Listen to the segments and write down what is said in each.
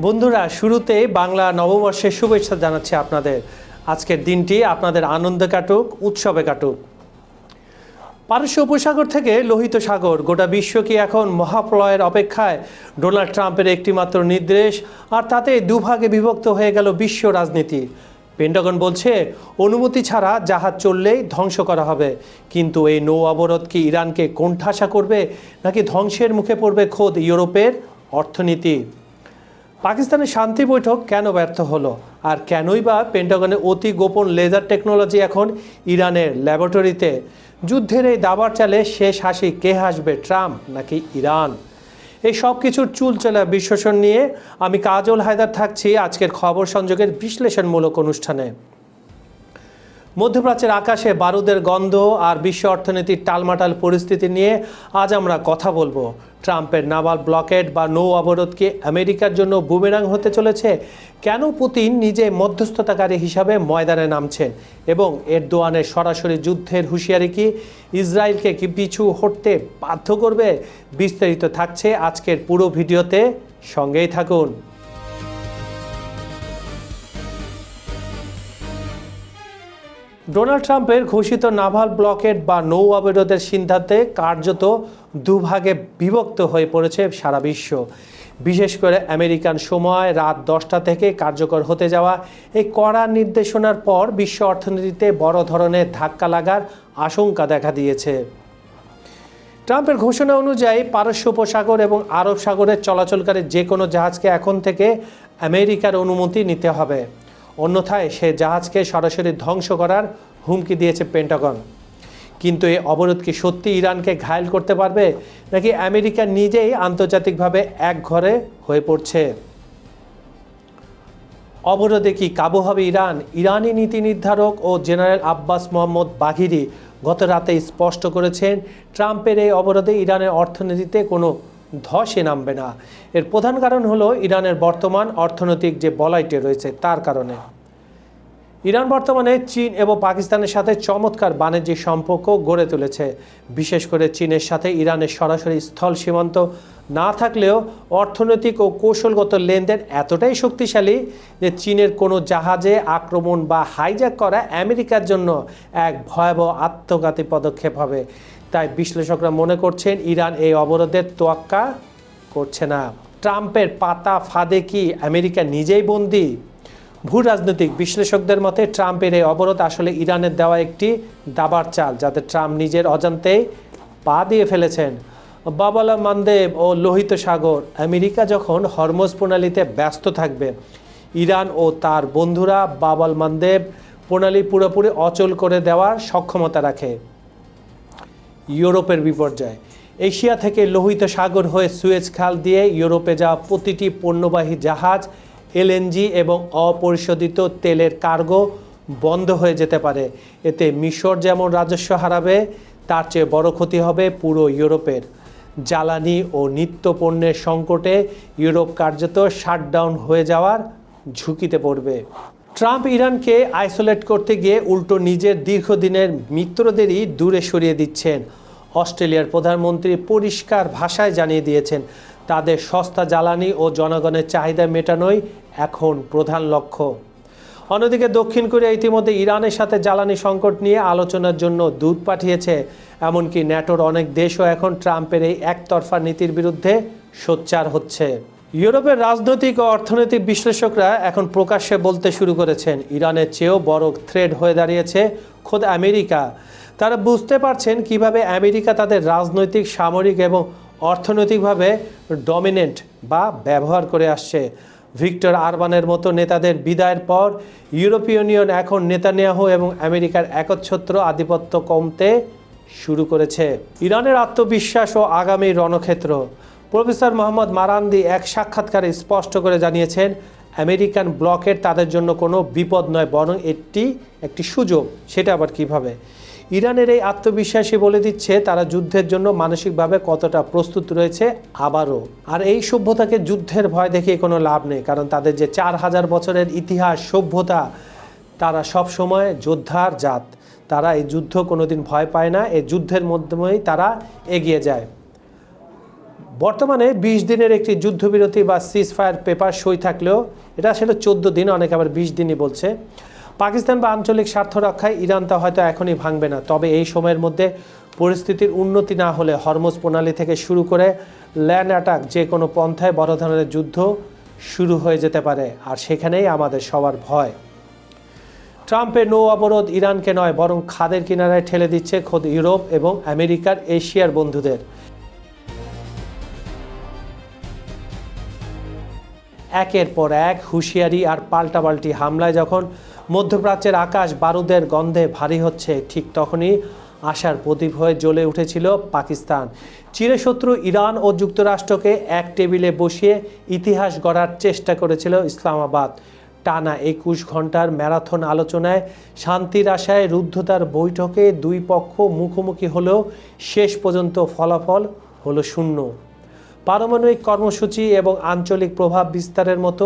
বন্ধুরা, শুরুতেই বাংলা নববর্ষের শুভেচ্ছা জানাচ্ছি আপনাদের। আজকের দিনটি আপনাদের আনন্দে কাটুক, উৎসবে কাটুক। পারস্য উপসাগর থেকে লোহিত সাগর, গোটা বিশ্ব কি এখন মহাপ্রলয়ের অপেক্ষায়? ডোনাল্ড ট্রাম্পের একটিমাত্র নির্দেশ আর তাতে দুভাগে বিভক্ত হয়ে গেল বিশ্ব রাজনীতি। পেন্টাগন বলছে অনুমতি ছাড়া জাহাজ চললেই ধ্বংস করা হবে, কিন্তু এই নৌ অবরোধ কি ইরানকে কোণঠাসা করবে নাকি ধ্বংসের মুখে পড়বে খোদ ইউরোপের অর্থনীতি? পাকিস্তানের শান্তি বৈঠক কেন ব্যর্থ হলো, আর কেনই বা পেন্টাগনের অতি গোপন লেজার টেকনোলজি এখন ইরানের ল্যাবরেটরিতে? যুদ্ধের এই দাবার চালে শেষ হাসি কে হাসবে, ট্রাম্প নাকি ইরান? এই সব কিছুর চুলচেলা বিশ্লেষণ নিয়ে আমি কাজল হায়দার থাকছি আজকের খবর সংযোগের বিশ্লেষণমূলক অনুষ্ঠানে। মধ্যপ্রাচ্যের আকাশে বারুদের গন্ধ আর বিশ্ব অর্থনীতির টালমাটাল পরিস্থিতি নিয়ে আজ আমরা কথা বলবো। ট্রাম্পের নাভাল ব্লকেড বা নৌ অবরোধ কি আমেরিকার জন্য বুমেরাং হতে চলেছে? কেন পুতিন নিজে মধ্যস্থতাকারী হিসাবে ময়দানে নামছেন? এবং এরদোয়ানের সরাসরি যুদ্ধের হুঁশিয়ারি কি ইসরায়েলকে কি পিছু হটতে বাধ্য করবে? বিস্তারিত থাকছে আজকের পুরো ভিডিওতে, সঙ্গেই থাকুন। ডোনাল্ড ট্রাম্পের ঘোষিত নাভাল ব্লকেড বা নৌ অবরোধের সিদ্ধান্তে কার্যত দুভাগে বিভক্ত হয়ে পড়েছে সারা বিশ্ব। বিশেষ করে আমেরিকান সময় রাত 10টা থেকে কার্যকর হতে যাওয়া এই কড়া নির্দেশনার পর বিশ্ব অর্থনীতিতে বড় ধরনের ধাক্কা লাগার আশঙ্কা দেখা দিয়েছে। ট্রাম্পের ঘোষণা অনুযায়ী পারস্য উপসাগর এবং আরব সাগরের চলাচলকারী যে কোনো জাহাজকে এখন থেকে আমেরিকার অনুমতি নিতে হবে, অন্যথায় সে জাহাজকে সরাসরি ধ্বংস করার হুমকি দিয়েছে পেন্টাগন। কিন্তু এই অবরোধ কি সত্যি ইরানকে ঘায়েল করতে পারবে, নাকি আমেরিকা নিজেই আন্তর্জাতিকভাবে একঘরে হয়ে পড়ছে? অবরোধে কি কাবু হবে ইরান? ইরানি নীতি নির্ধারক ও জেনারেল আব্বাস মোহাম্মদ বাঘিরি গত রাতে স্পষ্ট করেছেন ট্রাম্পের এই অবরোধে ইরানের অর্থনীতিতে কোনো ধসে নামবে না। এর প্রধান কারণ হলো ইরানের বর্তমান অর্থনৈতিক যে বলয়টি রয়েছে তার কারণে। ইরান বর্তমানে চীন এবং পাকিস্তানের সাথে চমৎকার বাণিজ্যিক সম্পর্ক গড়ে তুলেছে। বিশেষ করে চীনের সাথে ইরানের সরাসরি স্থল সীমান্ত না থাকলেও অর্থনৈতিক ও কৌশলগত লেনদেন এতটাই শক্তিশালী যে চীনের কোনো জাহাজে আক্রমণ বা হাইজ্যাক করা আমেরিকার জন্য এক ভয়াবহ আত্মঘাতী পদক্ষেপ হবে। তাই বিশ্লেষকরা মনে করছেন ইরান এই অবরোধের তোয়াক্কা করছে না। ট্রাম্পের পাতা ফাঁদে কি আমেরিকা নিজেই বন্দী? ভূ রাজনৈতিক বিশ্লেষকদের মতে ট্রাম্পের এই অবরোধ আসলে ইরানের দেওয়া একটি দাবার চাল, যাতে ট্রাম্প নিজের অজান্তেই পা দিয়ে ফেলেছেন। বাব-আল মানদেব ও লোহিত সাগর, আমেরিকা যখন হরমুজ প্রণালীতে ব্যস্ত থাকবে, ইরান ও তার বন্ধুরা বাব-আল মানদেব প্রণালী পুরোপুরি অচল করে দেওয়ার সক্ষমতা রাখে। ইউরোপের বিপর্যয়, এশিয়া থেকে লোহিত সাগর হয়ে সুয়েজ খাল দিয়ে ইউরোপে যাওয়া প্রতিটি পণ্যবাহী জাহাজ, এলএনজি এবং অপরিশোধিত তেলের কার্গো বন্ধ হয়ে যেতে পারে। এতে মিশর যেমন রাজস্ব হারাবে, তার চেয়ে বড় ক্ষতি হবে পুরো ইউরোপের। জ্বালানি ও নিত্য পণ্যের সংকটে ইউরোপ কার্যত শাটডাউন হয়ে যাওয়ার ঝুঁকিতে পড়বে। ট্রাম্প ইরানকে আইসোলেট করতে গিয়ে উল্টো নিজের দীর্ঘদিনের মিত্রদেরই দূরে সরিয়ে দিচ্ছেন। অস্ট্রেলিয়ার প্রধানমন্ত্রী পরিষ্কার ভাষায় জানিয়ে দিয়েছেন তাদের সস্তা জ্বালানি ও জনগণের চাহিদা মেটানোই এখন প্রধান লক্ষ্য। অন্যদিকে দক্ষিণ কোরিয়া ইতিমধ্যে ইরানের সাথে জ্বালানি সংকট নিয়ে আলোচনার জন্য দূত পাঠিয়েছে। এমনকি ন্যাটোর অনেক দেশও এখন ট্রাম্পের এই একতরফা নীতির বিরুদ্ধে সোচ্চার হচ্ছে। ইউরোপের রাজনৈতিক ও অর্থনৈতিক বিশ্লেষকরা এখন প্রকাশ্যে বলতে শুরু করেছেন ইরানের চেয়েও বড় থ্রেট হয়ে দাঁড়িয়েছে খোদ আমেরিকা। তারা বুঝতে পারছেন কিভাবে আমেরিকা তাদের রাজনৈতিক, সামরিক এবং অর্থনৈতিকভাবে ডমিনেন্ট বা ব্যবহার করে আসছে। ভিক্টর আরবানের মতো নেতাদের বিদায়ের পর ইউরোপীয় ইউনিয়ন এখন নেতানিয়াহু এবং আমেরিকার একচ্ছত্র আধিপত্য কমতে শুরু করেছে। ইরানের আত্মবিশ্বাস ও আগামী রণক্ষেত্র, প্রফেসর মোহাম্মদ মারান্দি এক সাক্ষাৎকারে স্পষ্ট করে জানিয়েছেন আমেরিকান ব্লকের তাদের জন্য কোনো বিপদ নয়, বরং একটি সুযোগ। সেটা আবার কিভাবে? ইরানের এই আত্মবিশ্বাসী বলে দিচ্ছে তারা যুদ্ধের জন্য মানসিকভাবে কতটা প্রস্তুত রয়েছে আবারও। আর এই সভ্যতাকে যুদ্ধের ভয় দেখিয়ে কোনো লাভ নেই, কারণ তাদের যে 4000 বছরের ইতিহাস, সভ্যতা, তারা সব সময় যোদ্ধার জাত। তারা এই যুদ্ধ কোনোদিন ভয় পায় না, এই যুদ্ধের মাধ্যমেই তারা এগিয়ে যায়। বর্তমানে 20 দিনের একটি যুদ্ধবিরতি বা সিজফায়ার পেপার সই থাকলেও এটা আসলে 14 দিন, অনেকে আবার 20 দিনই বলছে। পাকিস্তান বা আঞ্চলিক স্বার্থ রক্ষায় ইরান তা হয়তো এখনই ভাঙবে না, তবে এই সময়ের মধ্যে পরিস্থিতির উন্নতি না হলে হরমুজ প্রণালী থেকে শুরু করে ল্যান্ড অ্যাটাক যে কোনো পন্থায় বড় ধরনের যুদ্ধ শুরু হয়ে যেতে পারে, আর সেখানেই আমাদের সবার ভয়। ট্রাম্পের নৌ অবরোধ ইরানকে নয় বরং খাদের কিনারায় ঠেলে দিচ্ছে খোদ ইউরোপ এবং আমেরিকার এশিয়ার বন্ধুদের। একের পর এক হুঁশিয়ারি আর পাল্টাপাল্টি হামলায় যখন মধ্যপ্রাচ্যের আকাশ বারুদের গন্ধে ভারী হচ্ছে, ঠিক তখনই আশার প্রদীপ হয়ে জ্বলে উঠেছিল পাকিস্তান। চিরশত্রু ইরান ও যুক্তরাষ্ট্রকে এক টেবিলে বসিয়ে ইতিহাস গড়ার চেষ্টা করেছিল ইসলামাবাদ। টানা 21 ঘন্টার ম্যারাথন আলোচনায়, শান্তির আশায় রুদ্ধতার বৈঠকে দুই পক্ষ মুখোমুখি হলেও শেষ পর্যন্ত ফলাফল হলো শূন্য। পারমাণবিক কর্মসূচি এবং আঞ্চলিক প্রভাব বিস্তারের মতো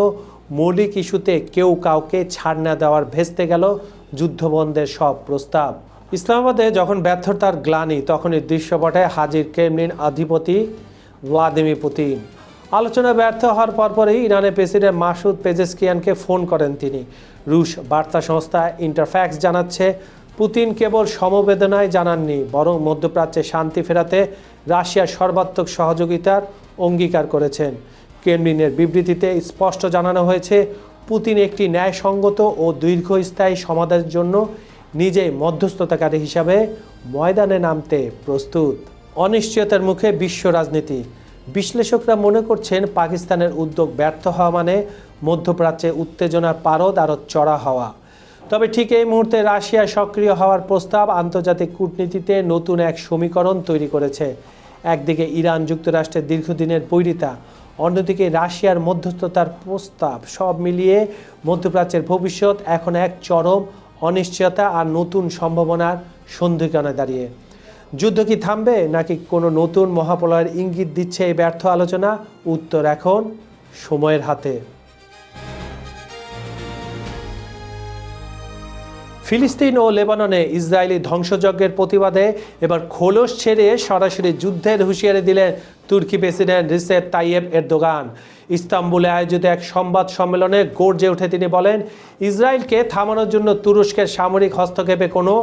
মৌলিক ইস্যুতে কেউ কাউকে ছাড় না দেওয়ার ভেস্তে গেল যুদ্ধবন্ধের সব প্রস্তাব। ইসলামাবাদে যখন ব্যর্থতার গ্লানি, তখনই দৃশ্যপটে হাজির ক্রেমলিন অধিপতি ভ্লাদিমির পুতিন। আলোচনা ব্যর্থ হওয়ার পরপরই ইরানের প্রেসিডেন্ট মাসুদ পেজেশকিয়ানকে ফোন করেন তিনি। রুশ বার্তা সংস্থা ইন্টারফ্যাক্স জানাচ্ছে, পুতিন কেবল সমবেদনায় জানাননি, বরং মধ্যপ্রাচ্যে শান্তি ফেরাতে রাশিয়ার সর্বাত্মক সহযোগিতার অঙ্গীকার করেছেন। ক্রেমলিনের বিবৃতিতে স্পষ্ট জানানো হয়েছে, পুতিন একটি ন্যায়সঙ্গত ও দীর্ঘস্থায়ী সমাধানের জন্য নিজেই মধ্যস্থতাকারী হিসাবে ময়দানে নামতে প্রস্তুত। অনিশ্চয়তার মুখে বিশ্ব রাজনীতি। বিশ্লেষকরা মনে করছেন, পাকিস্তানের উদ্যোগ ব্যর্থ হওয়া মানে মধ্যপ্রাচ্যে উত্তেজনার পারদ আরও চড়া হওয়া। তবে ঠিক এই মুহূর্তে রাশিয়া সক্রিয় হওয়ার প্রস্তাব আন্তর্জাতিক কূটনীতিতে নতুন এক সমীকরণ তৈরি করেছে। একদিকে ইরান যুক্তরাষ্ট্রের দীর্ঘদিনের বৈরিতা, অন্যদিকে রাশিয়ার মধ্যস্থতার প্রস্তাব, সব মিলিয়ে মধ্যপ্রাচ্যের ভবিষ্যৎ এখন এক চরম অনিশ্চয়তা আর নতুন সম্ভাবনার সন্ধিক্ষণে দাঁড়িয়ে। যুদ্ধ কি থামবে, নাকি কোনো নতুন মহাপ্রলয়ের ইঙ্গিত দিচ্ছে এই ব্যর্থ আলোচনা? উত্তর এখন সময়ের হাতে। ফিলিস্তিন ও লেবাননে ইসরায়েলি ধ্বংসযজ্ঞের প্রতিবাদে এবার খোলস ছেড়ে সরাসরি যুদ্ধের হুঁশিয়ারি দিলেন তুর্কি প্রেসিডেন্ট রিসেপ তাইয়েপ এরদোগান। ইস্তাম্বুলে আয়োজিত এক সংবাদ সম্মেলনে গর্জে উঠে তিনি বলেন, ইসরায়েলকে থামানোর জন্য তুরস্কের সামরিক হস্তক্ষেপে কোনো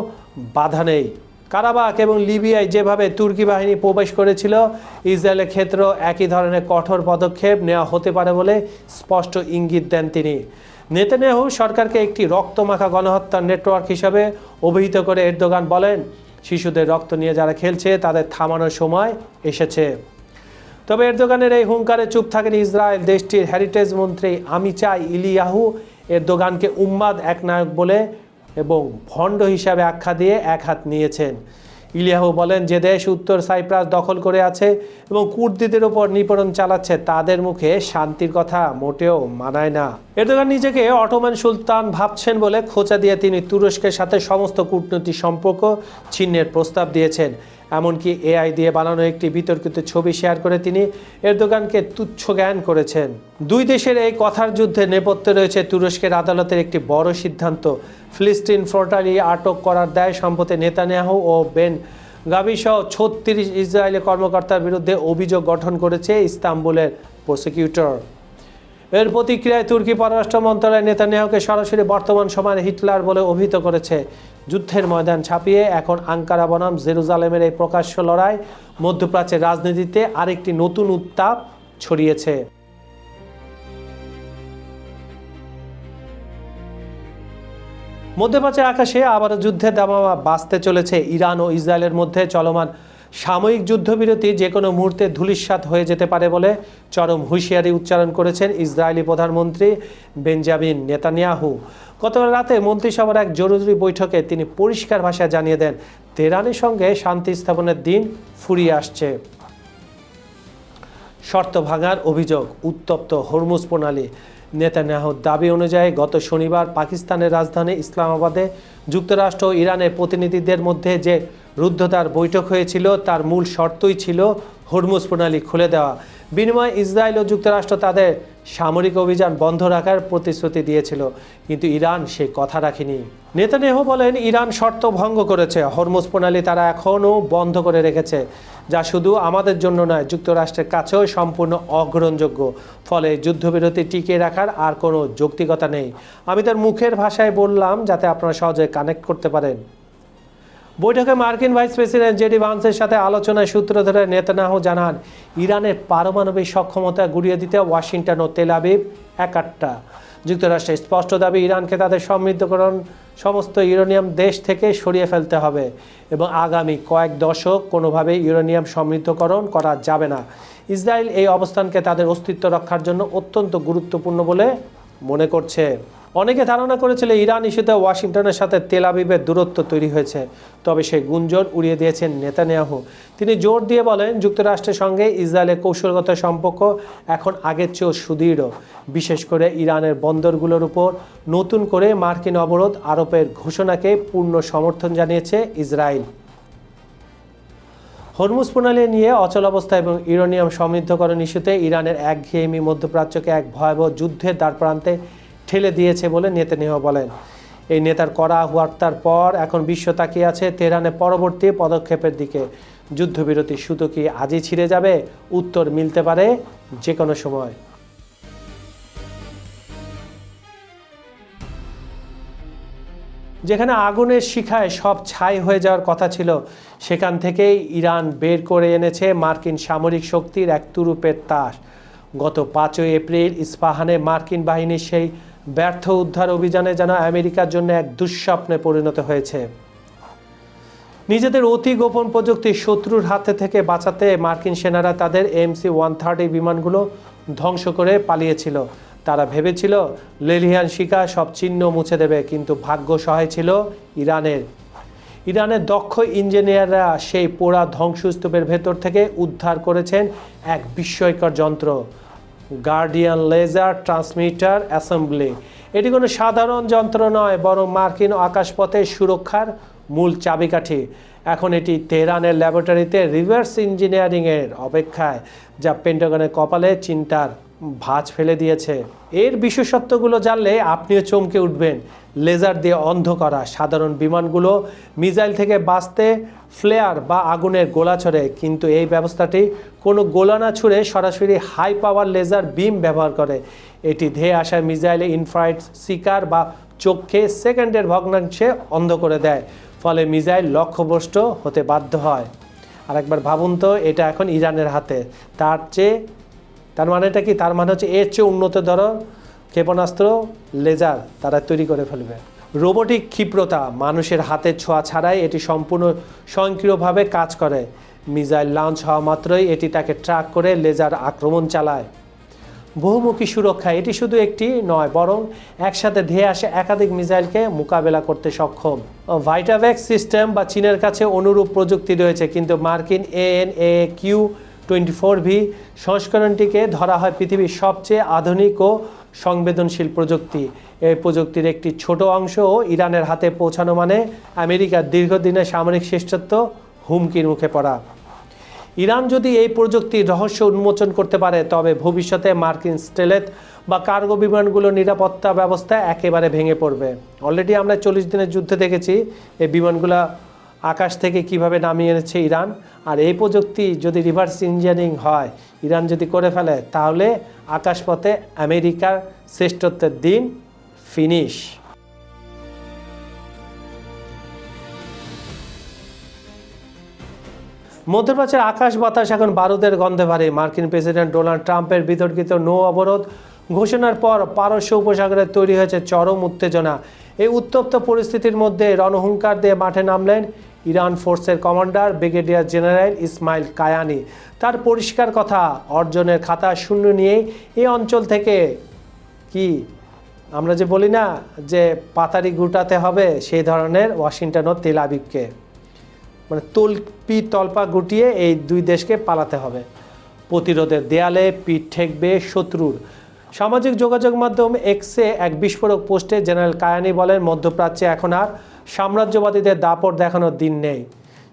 বাধা নেই। কারাবাখ এবং লিবিয়ায় যেভাবে তুর্কি বাহিনী প্রবেশ করেছিল, ইসরায়েলের ক্ষেত্রেও একই ধরনের কঠোর পদক্ষেপ নেওয়া হতে পারে বলে স্পষ্ট ইঙ্গিত দেন তিনি। নেতানিয়াহু সরকারকে একটি রক্তমাখা গণহত্যার নেটওয়ার্ক হিসাবে অভিহিত করে এরদোগান বলেন, শিশুদের রক্ত নিয়ে যারা খেলছে তাদের থামানোর সময় এসেছে। তবে এরদোগানের এই হুঙ্কারে চুপ থাকেন ইসরায়েল। দেশটির হেরিটেজ মন্ত্রী আমিচাই ইলিয়াহু এরদোগানকে উম্মাদ একনায়ক বলে এবং ভণ্ড হিসাবে আখ্যা দিয়ে এক হাত নিয়েছেন। ইলিয়াহু বলেন, যে দেশ উত্তর সাইপ্রাস দখল করে আছে এবং কুর্দিদের ওপর নিপীড়ন চালাচ্ছে, তাদের মুখে শান্তির কথা মোটেও মানায় না। এরদোগান নিজেকে অটোমান সুলতান ভাবছেন বলে খোঁচা দিয়ে তিনি তুরস্কের সাথে সমস্ত কূটনৈতিক সম্পর্ক ছিন্নের প্রস্তাব দিয়েছেন। এমনকি এআই দিয়ে বানানো একটি বিতর্কিত ছবি শেয়ার করে তিনি এরদোগানকে তুচ্ছ জ্ঞান করেছেন। দুই দেশের এই কথার যুদ্ধে নেপথ্যে রয়েছে তুরস্কের আদালতের একটি বড় সিদ্ধান্ত। ফিলিস্তিন ফ্রন্টালি আটক করার দায় সম্পর্কে নেতানিয়াহু ও বেন গাভি সহ 36 ইসরায়েলি কর্মকর্তার বিরুদ্ধে অভিযোগ গঠন করেছে ইস্তাম্বুলের প্রসিকিউটর। এর প্রতিক্রিয়ায় তুর্কি পররাষ্ট্র মন্ত্রণালয় নেতানিয়াহুকে সরাসরি বর্তমান সময়ের হিটলার বলে অভিহিত করেছে। যুদ্ধের ময়দান ছাপিয়ে এখন আঙ্কারা বনাম জেরুজালেমের এই প্রকাশ্য লড়াই মধ্যপ্রাচ্যের রাজনীতিতে আরেকটি নতুন উত্তাপ ছড়িয়েছে। মধ্যপ্রাচ্যের আকাশে আবারও যুদ্ধের দামামা বাজতে চলেছে। ইরান ও ইসরায়েলের মধ্যে চলমান সাময়িক যুদ্ধবিরতি যে কোনো মুহূর্তে ধূলিসাৎ হয়ে যেতে পারে বলে চরম হুঁশিয়ারি উচ্চারণ করেছেন ইসরায়েলি প্রধানমন্ত্রী বেঞ্জামিন নেতানিয়াহু। গতকাল রাতে মন্ত্রিসভার এক জরুরি বৈঠকে তিনি পরিষ্কার ভাষায় জানিয়ে দেন, তেহরানের সঙ্গে শান্তি স্থাপনের দিন ফুরিয়ে আসছে। শর্ত ভাঙার অভিযোগ, উত্তপ্ত হরমুজ প্রণালী। নেতানিয়াহুর দাবি অনুযায়ী গত শনিবার পাকিস্তানের রাজধানী ইসলামাবাদে যুক্তরাষ্ট্র ও ইরানের প্রতিনিধিদের মধ্যে যে রুদ্ধতার বৈঠক হয়েছিল, তার মূল শর্তই ছিল হরমুজ প্রণালী খুলে দেওয়া। বিনিময়ে ইসরায়েল ও যুক্তরাষ্ট্র তাদের সামরিক অভিযান বন্ধ রাখার প্রতিশ্রুতি দিয়েছিল, কিন্তু ইরান সেই কথা রাখেনি। নেতানিয়াহু বলেন, ইরান শর্ত ভঙ্গ করেছে। হরমুজ প্রণালী তারা এখনও বন্ধ করে রেখেছে, যা শুধু আমাদের জন্য নয়, যুক্তরাষ্ট্রের কাছেও সম্পূর্ণ অগ্রহণযোগ্য। ফলে যুদ্ধবিরতি টিকিয়ে রাখার আর কোনো যৌক্তিকতা নেই। আমি তার মুখের ভাষায় বললাম যাতে আপনারা সহজে কানেক্ট করতে পারেন। বৈঠকে মার্কিন ভাইস প্রেসিডেন্ট জেডি ভান্সের সাথে আলোচনায় সূত্র ধরে নেতানিয়াহু জানান, ইরানের পারমাণবিক সক্ষমতা গুড়িয়ে দিতে ওয়াশিংটন ও তেল আবিব একাট্টা। যুক্তরাষ্ট্রের স্পষ্ট দাবি, ইরানকে তাদের সমৃদ্ধকরণ সমস্ত ইউরেনিয়াম দেশ থেকে সরিয়ে ফেলতে হবে এবং আগামী কয়েক দশক কোনোভাবেই ইউরেনিয়াম সমৃদ্ধকরণ করা যাবে না। ইসরায়েল এই অবস্থানকে তাদের অস্তিত্ব রক্ষার জন্য অত্যন্ত গুরুত্বপূর্ণ বলে মনে করছে। অনেকে ধারণা করেছিল ইরান ইস্যুতে ওয়াশিংটনের সাথে তেল আবিবের দূরত্ব তৈরি হয়েছে, তবে সেই গুঞ্জন উড়িয়ে দিয়েছেন নেতানিয়াহু। তিনি জোর দিয়ে বলেন, যুক্তরাষ্ট্রের সঙ্গে ইসরায়েলের কৌশলগত সম্পর্ক এখন আগের চেয়েও সুদৃঢ়, বিশেষ করে ইরানের বন্দরগুলোর উপর নতুন করে মার্কিন অবরোধ আরোপের ঘোষণাকে পূর্ণ সমর্থন জানিয়েছে ইসরায়েল। হরমুজ প্রণালী নিয়ে অচলাবস্থা এবং ইউরেনিয়াম সমৃদ্ধকরণ ইস্যুতে ইরানের একঘেয়েমি মধ্যপ্রাচ্যকে এক ভয়াবহ যুদ্ধের দ্বারপ্রান্তে ঠেলে দিয়েছে বলে নেতানিয়াহু বলেন। এই নেতার কড়া বার্তার পর এখন বিশ্ব তাকিয়ে আছে তেহরানের পরবর্তী পদক্ষেপের দিকে। যুদ্ধবিরতি সুতো কি আজই ছিঁড়ে যাবে? উত্তর মিলতে পারে যে কোনো সময়। যেখানে আগুনের শিখায় সব ছাই হয়ে যাওয়ার কথা ছিল, সেখান থেকেই ইরান বের করে এনেছে মার্কিন সামরিক শক্তির এক তুরুপের তাস। গত 5 এপ্রিল ইস্পাহানে মার্কিন বাহিনীর সেই ব্যর্থ উদ্ধার অভিযানে যেন আমেরিকার জন্য এক দুঃস্বপ্নে পরিণত হয়েছে। নিজেদের অতি গোপন প্রযুক্তি শত্রুর হাতে থেকে বাঁচাতে মার্কিন সেনারা তাদের MC-130 বিমানগুলো ধ্বংস করে পালিয়েছিল। তারা ভেবেছিল লেলিহান শিকা সব চিহ্ন মুছে দেবে, কিন্তু ভাগ্য সহায় ছিল ইরানের দক্ষ ইঞ্জিনিয়াররা সেই পোড়া ধ্বংসস্তূপের ভেতর থেকে উদ্ধার করেছেন এক বিস্ময়কর যন্ত্র, গার্ডিয়ান লেজার ট্রান্সমিটার অ্যাসেম্বলি। এটি কোনো সাধারণ যন্ত্র নয়, বরং মার্কিন আকাশপথের সুরক্ষার মূল চাবিকাঠি। এখন এটি তেহরানের ল্যাবরেটরিতে রিভার্স ইঞ্জিনিয়ারিংয়ের অপেক্ষায়, যা পেন্টাগনের কপালে চিন্তার ভাঁজ ফেলে দিয়েছে। এর বিশেষত্বগুলো জানলে আপনিও চমকে উঠবেন। লেজার দিয়ে অন্ধ করা সাধারণ বিমানগুলো মিসাইল থেকে বাঁচতে ফ্লেয়ার বা আগুনের গোলা ছড়ে, কিন্তু এই ব্যবস্থাটি কোনো গোলা না ছুড়ে সরাসরি হাই পাওয়ার লেজার বিম ব্যবহার করে। এটি ধেয়ে আসা মিসাইলে ইনফ্রারেড শিকার বা চোখকে সেকেন্ডের ভগ্নাংশে অন্ধ করে দেয়, ফলে মিসাইল লক্ষ্যভ্রষ্ট হতে বাধ্য হয়। আরেকবার ভাবুন তো, এটা এখন ইরানের হাতে। তার মানেটা কি? তার মানে হচ্ছে এর চেয়ে উন্নত ধরনের ক্ষেপণাস্ত্র লেজার তারা তৈরি করে ফেলবে। রোবোটিক ক্ষিপ্রতা, মানুষের হাতের ছোঁয়া ছাড়াই এটি সম্পূর্ণ স্বয়ংক্রিয়ভাবে কাজ করে। মিসাইল লঞ্চ হওয়া মাত্রই এটি তাকে ট্র্যাক করে লেজার আক্রমণ চালায়। বহুমুখী সুরক্ষা, এটি শুধু একটি নয়, বরং একসাথে ধেয়ে আসে একাধিক মিসাইলকে মোকাবেলা করতে সক্ষম। ভাইটাভ্যাক্স সিস্টেম বা চীনের কাছে অনুরূপ প্রযুক্তি রয়েছে, কিন্তু মার্কিন AN/AQ-24V সংস্করণটিকে ধরা হয় পৃথিবীর সবচেয়ে আধুনিক ও সংবেদনশীল প্রযুক্তি। এই প্রযুক্তির একটি ছোট অংশ ইরানের হাতে পৌঁছানো মানে আমেরিকার দীর্ঘদিনের সামরিক শ্রেষ্ঠত্ব হুমকির মুখে পড়া। ইরান যদি এই প্রযুক্তির রহস্য উন্মোচন করতে পারে, তবে ভবিষ্যতে মার্কিন স্টেলেথ বা কার্গো বিমানগুলোর নিরাপত্তা ব্যবস্থা একেবারে ভেঙে পড়বে। অলরেডি আমরা 40 দিনের যুদ্ধে দেখেছি এই বিমানগুলো আকাশ থেকে কিভাবে নামিয়ে এনেছে ইরান। আর এই প্রযুক্তি যদি রিভার্স ইঞ্জিনিয়ারিং হয়, ইরান যদি করে ফেলে, তাহলে আকাশপথে আমেরিকার শ্রেষ্ঠত্বের দিন ফিনিশ। মধ্যপ্রাচ্যের আকাশ বাতাস এখন বারুদের গন্ধে ভারী। মার্কিন প্রেসিডেন্ট ডোনাল্ড ট্রাম্পের বিতর্কিত নৌ অবরোধ ঘোষণার পর পারস্য উপসাগরে তৈরি হয়েছে চরম উত্তেজনা। এই উত্তপ্ত পরিস্থিতির মধ্যে রণহুঙ্কার দিয়ে মাঠে নামলেন ইরান ফোর্সের commander brigadier general Ismail Kayani. তার পরিষ্কার কথা, অর্জনের খাতা শূন্য নিয়েই এই অঞ্চল থেকে কি আমরা যে বলি না যে পাতারি গুটাতে হবে, সেই ধরনের ওয়াশিংটন ও তেল আবিবকে মানে তলপা গুটিয়ে এই দুই দেশকে পালাতে হবে। প্রতিরোধের দেয়ালে পিঠ ঠেকবে শত্রুর। সামাজিক যোগাযোগ মাধ্যম এক্সে এক বিস্ফোরক পোস্টে জেনারেল কায়ানি বলেন, মধ্যপ্রাচ্যে এখন আর সাম্রাজ্যবাদীদের দাপট দেখানোর দিন নেই।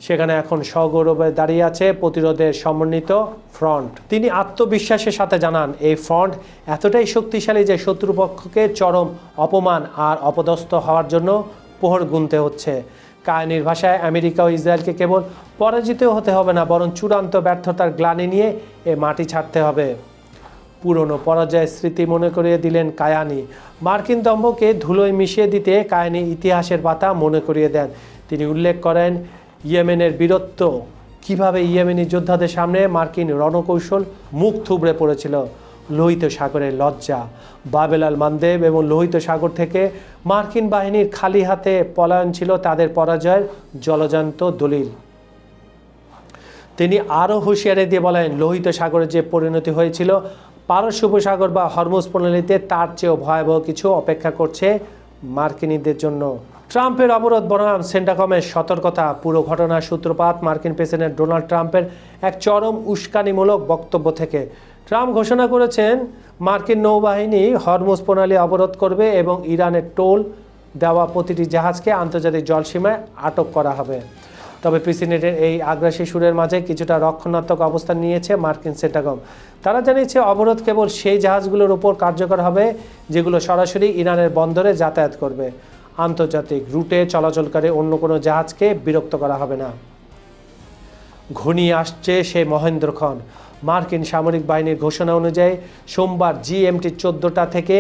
সেখানে এখন সগৌরবে দাঁড়িয়ে আছে প্রতিরোধের সমন্বিত ফ্রন্ট। তিনি আত্মবিশ্বাসের সাথে জানান, এই ফ্রন্ট এতটাই শক্তিশালী যে শত্রুপক্ষকে চরম অপমান আর অপদস্থ হওয়ার জন্য প্রহর গুনতে হচ্ছে। কাহিনীর ভাষায় আমেরিকা ও ইসরায়েলকে কেবল পরাজিত হতে হবে না, বরং চূড়ান্ত ব্যর্থতার গ্লানি নিয়ে এ মাটি ছাড়তে হবে। পুরনো পরাজয়ের স্মৃতি মনে করিয়ে দিলেন কায়ানি। মার্কিন দম্ভকে ধুলোয় মিশিয়ে দিতে কায়ানি ইতিহাসের পাতা মনে করিয়ে দেন। তিনি উল্লেখ করেন ইয়েমেনের বীরত্ব, কিভাবে ইয়েমেনি যোদ্ধাদের সামনে মার্কিন রণকৌশল মুখ থুবড়ে পড়েছিল। লোহিত সাগরের লজ্জা, বাবেল আল মানদেব এবং লোহিত সাগর থেকে মার্কিন বাহিনীর খালি হাতে পলায়ন ছিল তাদের পরাজয়ের জলজান্ত দলিল। তিনি আরও হুঁশিয়ারি দিয়ে বলেন, লোহিত সাগরের যে পরিণতি হয়েছিল পারস্য উপসাগর বা হরমুজ প্রণালীতে তার চেয়েও ভয়াবহ কিছু অপেক্ষা করছে মার্কিনীদের জন্য। ট্রাম্পের অবরোধ বনাম সেন্টাকমের সতর্কতা। পুরো ঘটনার সূত্রপাত মার্কিন প্রেসিডেন্ট ডোনাল্ড ট্রাম্পের এক চরম উস্কানিমূলক বক্তব্য থেকে। ট্রাম্প ঘোষণা করেছেন মার্কিন নৌবাহিনী হরমুজ প্রণালী অবরোধ করবে এবং ইরানের টোল দেওয়া প্রতিটি জাহাজকে আন্তর্জাতিক জলসীমায় আটক করা হবে। তবে প্রেসিডেন্টের এই আগ্রাসী সুরের মাঝে কিছুটা রক্ষণাত্মক অবস্থান নিয়েছে মার্কিন সেন্টাকম। তারা জানিয়েছে অবরোধ কেবল সেই জাহাজগুলোর উপর কার্যকর হবে যেগুলো সরাসরি ইরানের বন্দরে যাতায়াত করবে। আন্তর্জাতিক রুটে চলাচলকারী অন্য কোনো জাহাজকে বিরক্ত করা হবে না। ঘনিয়ে আসছে সেই মহেন্দ্রক্ষণ। মার্কিন সামরিক বাহিনীর ঘোষণা অনুযায়ী সোমবার GMT 14টা থেকে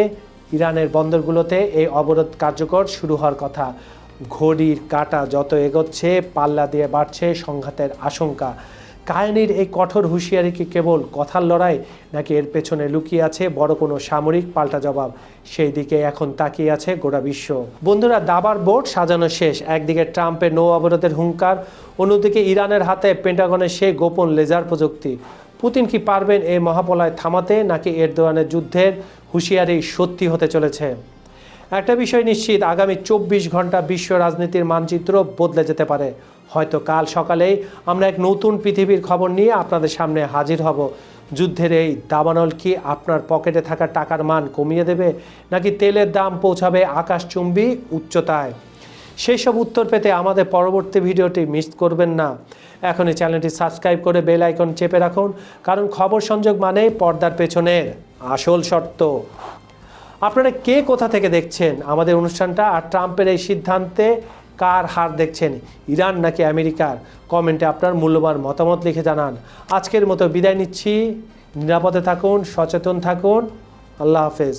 ইরানের বন্দরগুলোতে এই অবরোধ কার্যকর শুরু হওয়ার কথা। ঘড়ির কাঁটা যত এগোচ্ছে পাল্লা দিয়ে বাড়ছে সংঘাতের আশঙ্কা। কাহিনীর এই কঠোর হুঁশিয়ারি কি কেবল কথার লড়াই, নাকি এর পেছনে লুকিয়ে আছে বড় কোনো সামরিক পাল্টা জবাব? সেই দিকে এখন তাকিয়ে আছে গোটা বিশ্ব। বন্ধুরা, দাবার বোর্ড সাজানো শেষ। একদিকে ট্রাম্পের নৌ অবরোধের হুঙ্কার, অন্যদিকে ইরানের হাতে পেন্টাগনের সেই গোপন লেজার প্রযুক্তি। পুতিন কি পারবেন এই মহাপলয় থামাতে, নাকি এরদোয়ানের যুদ্ধের হুঁশিয়ারি সত্যি হতে চলেছে? একটা বিষয় নিশ্চিত, আগামী 24 ঘন্টা বিশ্ব রাজনীতির মানচিত্র বদলে যেতে পারে। হয়তো কাল সকালেই আমরা এক নতুন পৃথিবীর খবর নিয়ে আপনাদের সামনে হাজির হব। যুদ্ধের এই দাবানল কি আপনার পকেটে থাকা টাকার মান কমিয়ে দেবে, নাকি তেলের দাম পৌঁছাবে আকাশচুম্বী উচ্চতায়? সেই সব উত্তর পেতে আমাদের পরবর্তী ভিডিওটি মিস করবেন না। এখনই চ্যানেলটি সাবস্ক্রাইব করে বেল আইকন চেপে রাখুন, কারণ খবর সংযোগ মানে পর্দার পেছনের আসল শর্ত। আপনারা কে কোথা থেকে দেখছেন আমাদের অনুষ্ঠানটা, আর ট্রাম্পের এই সিদ্ধান্তে কার হার দেখছেন, ইরান নাকি আমেরিকার? কমেন্টে আপনার মূল্যবান মতামত লিখে জানান। আজকের মতো বিদায় নিচ্ছি। নিরাপদে থাকুন, সচেতন থাকুন। আল্লাহ হাফেজ।